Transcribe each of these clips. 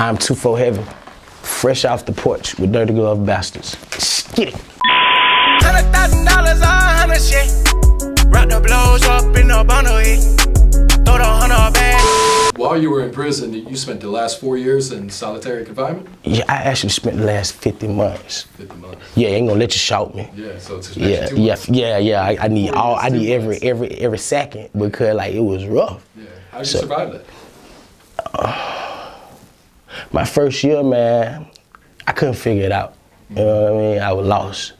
I'm 24Heavy, fresh off the porch with Dirty Glove Bastards. Get it. $100,000 on 100 shit. Rock the blows up in the bundle, throw the 100 bag. While you were in prison, you spent the last 4 years in solitary confinement? Yeah, I actually spent the last 50 months. 50 months. Yeah, ain't gonna let you shout me. Yeah, so it's Yeah. I need every second because like it was rough. Yeah. How did you survive that? My first year, man, I couldn't figure it out. You know what I mean? I was lost.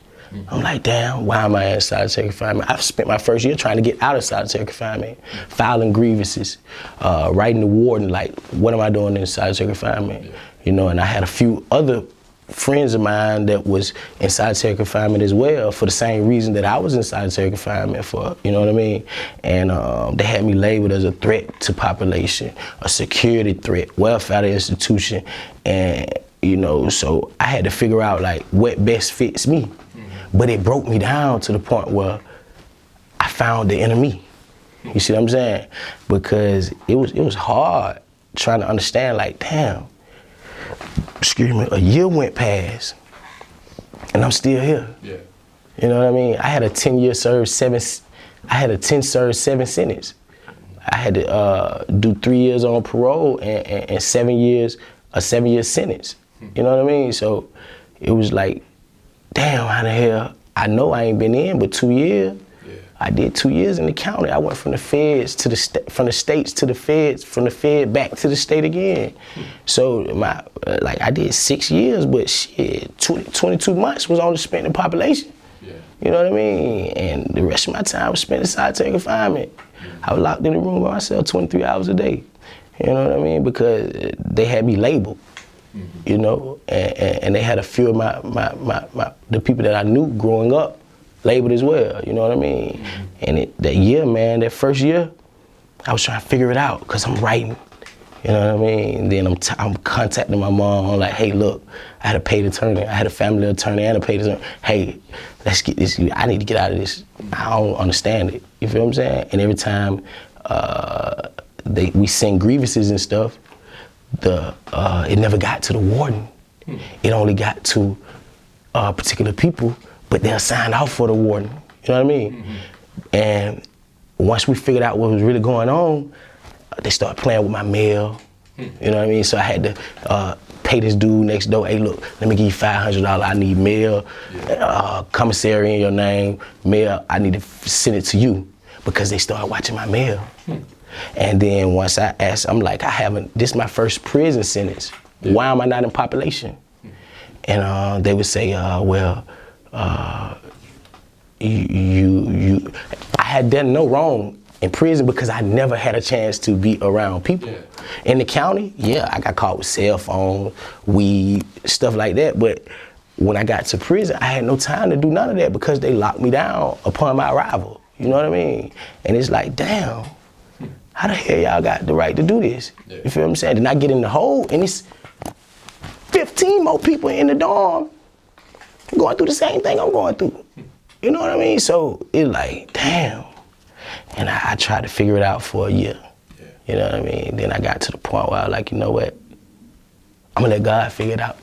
I'm like, damn, why am I in solitary confinement? I've spent my first year trying to get out of solitary confinement, filing grievances, writing the warden, like, what am I doing in solitary confinement? You know, and I had a few other friends of mine that was in solitary confinement as well for the same reason that I was in solitary confinement for, you know what I mean? And they had me labeled as a threat to population, a security threat, welfare institution, and you know, so I had to figure out like what best fits me. But it broke me down to the point where I found the inner me. You see what I'm saying? Because it was hard trying to understand like, damn, excuse me, a year went past and I'm still here. Yeah. You know what I mean? I had a 10-year served 7 sentence. I had to do 3 years on parole and 7 years, a 7-year sentence. You know what I mean? So it was like, damn, how the hell? I know I ain't been in but 2 years. Yeah. I did 2 years in the county. I went from the feds to the from the states to the feds, from the fed back to the state again. So my like I did 6 years, but shit, 22 months was only spent in population. Yeah. You know what I mean? And the rest of my time was spent in solitary confinement. I was locked in the room by myself 23 hours a day. You know what I mean? Because they had me labeled. You know, and they had a few of the people that I knew growing up labeled as well, you know what I mean? And that year, man, that first year, I was trying to figure it out because I'm writing, you know what I mean? And then I'm contacting my mom, I'm like, hey, look, I had a paid attorney, I had a family attorney and a paid attorney. Hey, let's get this, I need to get out of this. I don't understand it, you feel what I'm saying? And every time we send grievances and stuff, it never got to the warden. It only got to particular people, but they're signed off for the warden. You know what I mean? And once we figured out what was really going on, they started playing with my mail. You know what I mean? So I had to pay this dude next door. Hey, look, let me give you $500. I need mail, commissary in your name, mail. I need to send it to you because they started watching my mail. And then once I asked, I'm like, this is my first prison sentence. Yeah. Why am I not in population? And they would say, well, I had done no wrong in prison because I never had a chance to be around people. Yeah. In the county, yeah, I got caught with cell phone, weed, stuff like that. But when I got to prison, I had no time to do none of that because they locked me down upon my arrival. You know what I mean? And it's like, damn. How the hell y'all got the right to do this? Yeah. You feel what I'm saying? Then I get in the hole and it's 15 more people in the dorm going through the same thing I'm going through. You know what I mean? So it's like, damn. And I tried to figure it out for a year. Yeah. You know what I mean? Then I got to the point where I was like, you know what? I'm gonna let God figure it out.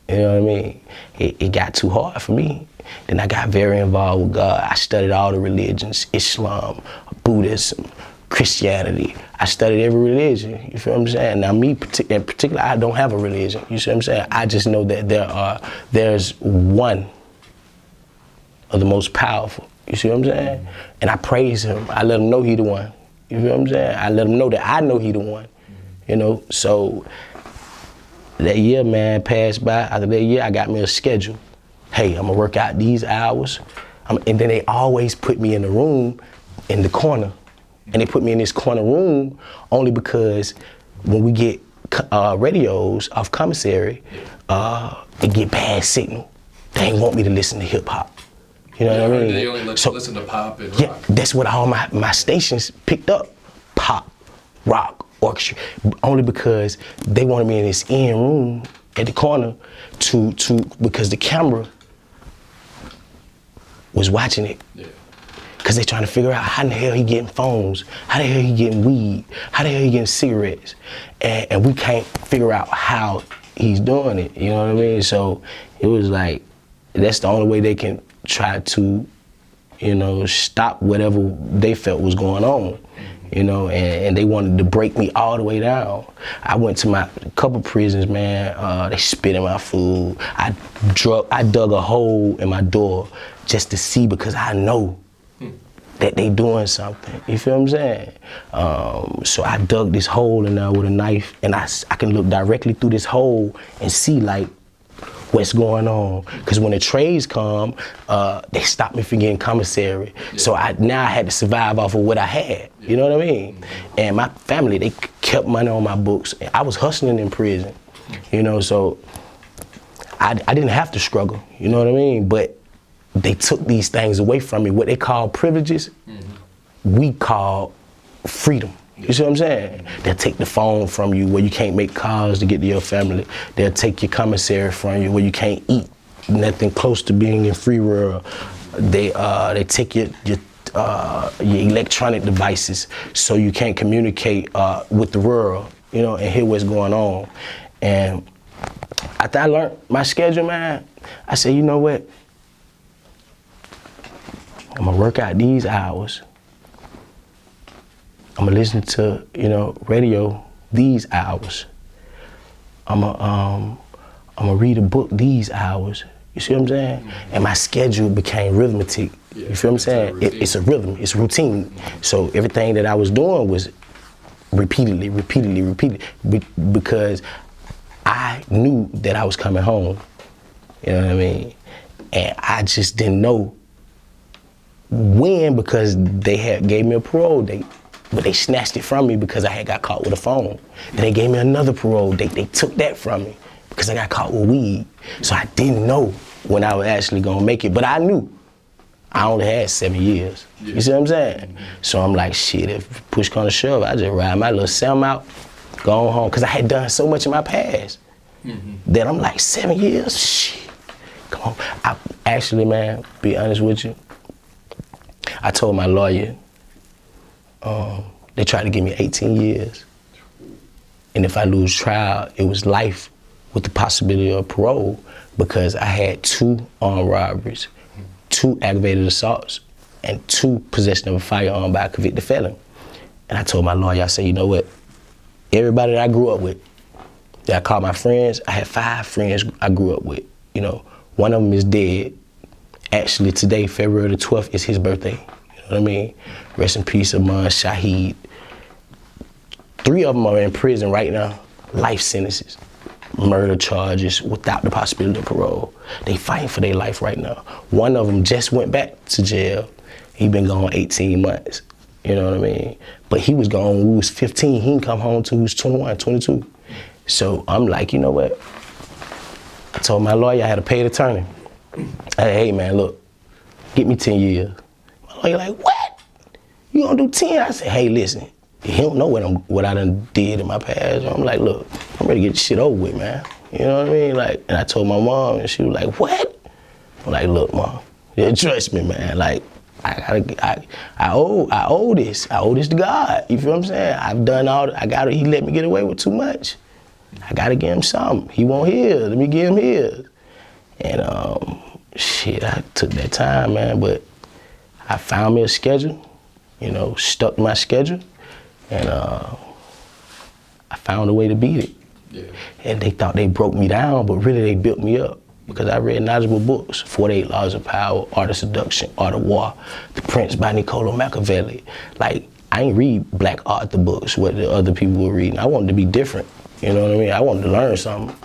You know what I mean? It got too hard for me. Then I got very involved with God. I studied all the religions, Islam, Buddhism, Christianity. I studied every religion, you feel what I'm saying? Now me in particular, I don't have a religion, you see what I'm saying? I just know that there's one of the most powerful, you see what I'm saying? And I praise him, I let him know he the one, you feel what I'm saying? I let him know that I know he the one, you know? So that year, man, passed by. After that year, I got me a schedule. Hey, I'm gonna work out these hours. And then they always put me in the room in the corner. And they put me in this corner room only because when we get radios off commissary, it get bad signal. They ain't want me to listen to hip hop. You know what I mean? They only let you listen to pop and rock. Yeah, that's what all my stations picked up. Pop, rock, orchestra. Only because they wanted me in this end room at the corner because the camera was watching it. Yeah. Because they trying to figure out how the hell he getting phones, how the hell he getting weed, how the hell he getting cigarettes. And we can't figure out how he's doing it, you know what I mean? So it was like, that's the only way they can try to, you know, stop whatever they felt was going on, you know, and they wanted to break me all the way down. I went to my couple prisons, man, they spit in my food. I dug a hole in my door just to see, because I know that they doing something, you feel what I'm saying? So I dug this hole in there with a knife, and I can look directly through this hole and see like what's going on. Because when the trays come, they stop me from getting commissary. Yeah. So now I had to survive off of what I had, you know what I mean? And my family, they kept money on my books. I was hustling in prison, you know, so I didn't have to struggle, you know what I mean? But they took these things away from me. What they call privileges, we call freedom. You see what I'm saying? They'll take the phone from you where you can't make calls to get to your family. They'll take your commissary from you where you can't eat nothing close to being in free world. They take your electronic devices so you can't communicate with the world, you know, and hear what's going on. And after I learned my schedule, man, I said, you know what? I'm gonna work out these hours. I'm gonna listen to, you know, radio these hours. I'm gonna read a book these hours. You see what I'm saying? And my schedule became rhythmic. You feel what I'm saying? It's a rhythm, it's routine. So everything that I was doing was repeatedly, because I knew that I was coming home. You know what I mean? And I just didn't know when, because they had gave me a parole date, but they snatched it from me because I had got caught with a phone. Then they gave me another parole date. They took that from me because I got caught with weed. So I didn't know when I was actually gonna make it, but I knew I only had 7 years. You see what I'm saying? So I'm like, shit, if push come to shove, I just ride my little Sam out, go on home, because I had done so much in my past that I'm like, 7 years, shit, come on. I actually, man, be honest with you, I told my lawyer, they tried to give me 18 years. And if I lose trial, it was life with the possibility of parole, because I had 2 armed robberies, 2 aggravated assaults, and 2 possession of a firearm by a convicted felon. And I told my lawyer, I said, you know what? Everybody that I grew up with, that I called my friends, I had 5 friends I grew up with. You know, one of them is dead. Actually, today, February the 12th, is his birthday. You know what I mean? Rest in peace, Amon Shaheed. 3 of them are in prison right now, life sentences, murder charges without the possibility of parole. They fighting for their life right now. One of them just went back to jail. He been gone 18 months, you know what I mean? But he was gone when we was 15. He didn't come home till he was 21, 22. So I'm like, you know what? I told my lawyer I had a paid attorney. I said, hey man, look, get me 10 years. My lawyer like, what? You gonna do 10? I said, hey, listen, he don't know what I done did in my past. I'm like, look, I'm ready to get this shit over with, man. You know what I mean? Like, and I told my mom, and she was like, what? I'm like, look, mom, yeah, trust me, man. Like, I owe this. I owe this to God. You feel what I'm saying? I've done all. He let me get away with too much. I gotta give him something. He won't hear. Let me give him his. And shit, I took that time, man. But I found me a schedule. You know, stuck to my schedule, and I found a way to beat it. Yeah. And they thought they broke me down, but really they built me up. Because I read knowledgeable books, 48 Laws of Power, Art of Seduction, Art of War, The Prince by Niccolo Machiavelli. Like, I ain't read Black Arthur books, what the other people were reading. I wanted to be different, you know what I mean? I wanted to learn something,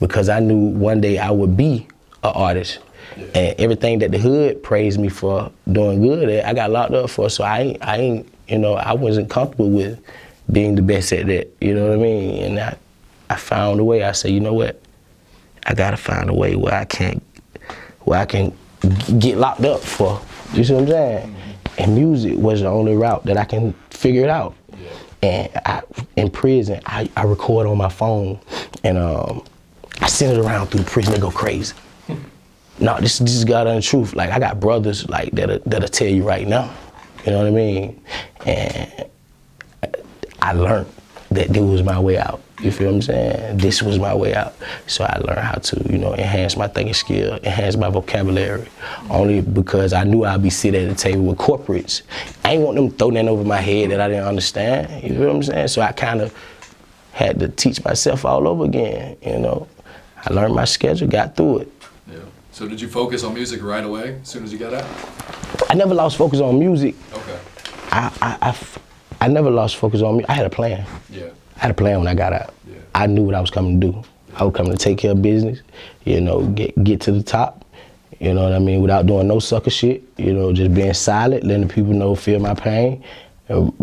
because I knew one day I would be an artist. Yeah. And everything that the hood praised me for doing good at, I got locked up for, so I ain't, you know, I wasn't comfortable with being the best at that, you know what I mean? And I found a way. I said, you know what? I gotta find a way where I can get locked up for. You see what I'm saying? Mm-hmm. And music was the only route that I can figure it out. Yeah. And in prison, I record on my phone, and I send it around through the prison. They go crazy. No, this is God honest truth. Like I got brothers like that'll tell you right now. You know what I mean? And I learned that this was my way out. You feel what I'm saying? This was my way out. So I learned how to, enhance my thinking skill, enhance my vocabulary, only because I knew I'd be sitting at the table with corporates. I ain't want them throwing that over my head that I didn't understand. You feel what I'm saying? So I kind of had to teach myself all over again. I learned my schedule, got through it. Yeah. So did you focus on music right away as soon as you got out? I never lost focus on music. Okay. I never lost focus on music. I had a plan. Yeah. I had a plan when I got out. Yeah. I knew what I was coming to do. I was coming to take care of business, get to the top, you know what I mean, without doing no sucker shit, just being silent, letting the people know, feel my pain,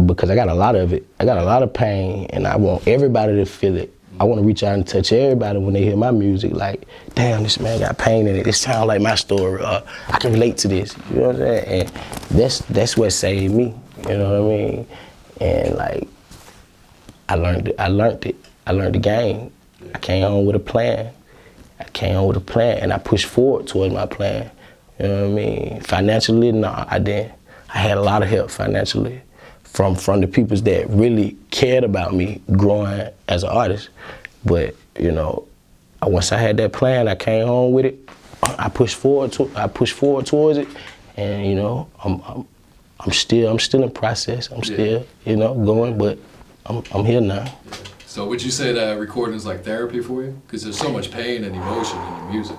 because I got a lot of it. I got a lot of pain, and I want everybody to feel it. I want to reach out and touch everybody when they hear my music, like, damn, this man got pain in it. It sounds like my story. I can relate to this, you know what I'm saying? And that's what saved me, you know what I mean? And like, I learned it. I learned the game. I came home with a plan. And I pushed forward towards my plan. You know what I mean? Financially, no, I didn't. I had a lot of help financially from the people that really cared about me growing as an artist. But once I had that plan, I came home with it. I pushed forward towards it, and I'm still in process. I'm still going, but I'm here now. Yeah. So would you say that recording is like therapy for you? Because there's so much pain and emotion in your music.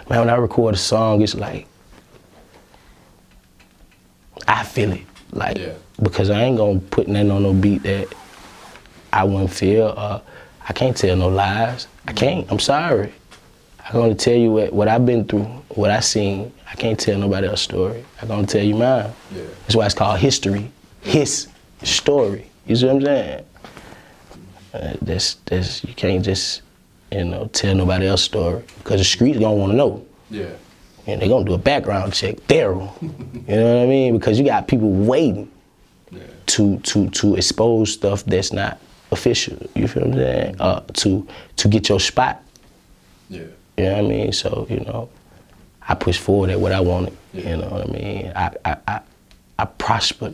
Man, when I record a song, it's like, I feel it. Like, because I ain't gonna put nothing on no beat that I wouldn't feel. I can't tell no lies. I can't, I'm sorry. I'm gonna tell you what I've been through, what I seen. I can't tell nobody else's story. I'm gonna tell you mine. Yeah. That's why it's called history. His story. You see what I'm saying? You can't just, tell nobody else's story, because the streets gonna wanna know. Yeah. And they gonna do a background check, thorough. You know what I mean? Because you got people waiting to expose stuff that's not official. You feel what I'm saying? To get your spot. Yeah. You know what I mean? So, I pushed forward at what I wanted. Yeah. You know what I mean? I prospered.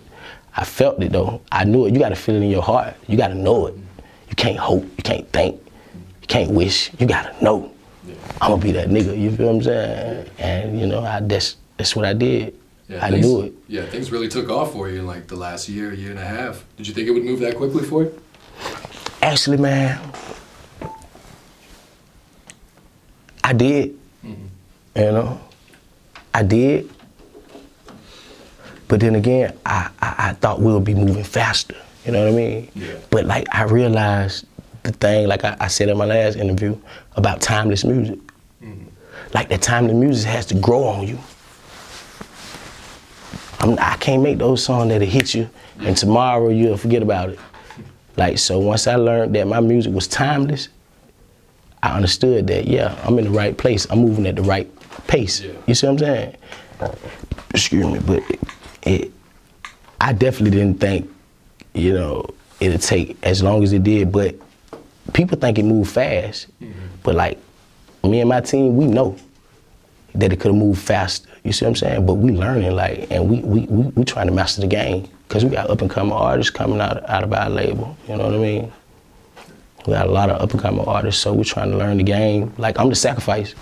I felt it though. I knew it. You gotta feel it in your heart. You gotta know it. You can't hope. You can't think. You can't wish. You gotta know. Yeah. I'm gonna be that nigga. You feel what I'm saying? Yeah. And that's what I did. Yeah, I knew it. Yeah, things really took off for you in like the last year and a half. Did you think it would move that quickly for you? Actually, man, I did. Mm-hmm. I did. But then again, I thought we would be moving faster. You know what I mean? Yeah. But like I realized the thing, like I said in my last interview, about timeless music. Mm-hmm. Like that timeless music has to grow on you. I can't make those songs that'll hit you and tomorrow you'll forget about it. Like, so once I learned that my music was timeless, I understood that, yeah, I'm in the right place. I'm moving at the right pace. Yeah. You see what I'm saying? Excuse me, but I definitely didn't think, it'd take as long as it did, but people think it moved fast. Mm-hmm. But like, me and my team, we know that it could have moved faster. You see what I'm saying? But we learning, like, and we trying to master the game, because we got up and coming artists coming out of our label. You know what I mean? We got a lot of up and coming artists, so we're trying to learn the game. Like, I'm the sacrifice.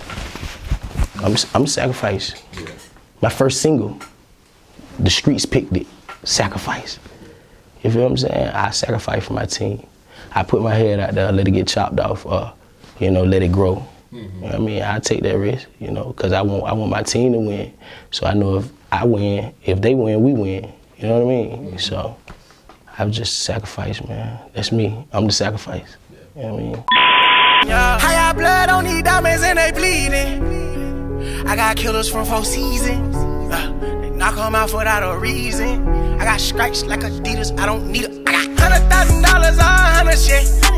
I'm the sacrifice. Yeah. My first single, the streets picked it, Sacrifice. You feel what I'm saying? I sacrifice for my team. I put my head out there, let it get chopped off, let it grow. Mm-hmm. You know what I mean? I take that risk, because I want my team to win. So I know if I win, if they win, we win. You know what I mean? Mm-hmm. So I've just sacrificed, man. That's me. I'm the sacrifice. Yeah. You know what I mean? I got blood on these diamonds and they bleeding. I got killers from 4 seasons. They knock them out without a reason. I got stripes like Adidas. I don't need it. I got $100,000 on 100 shit.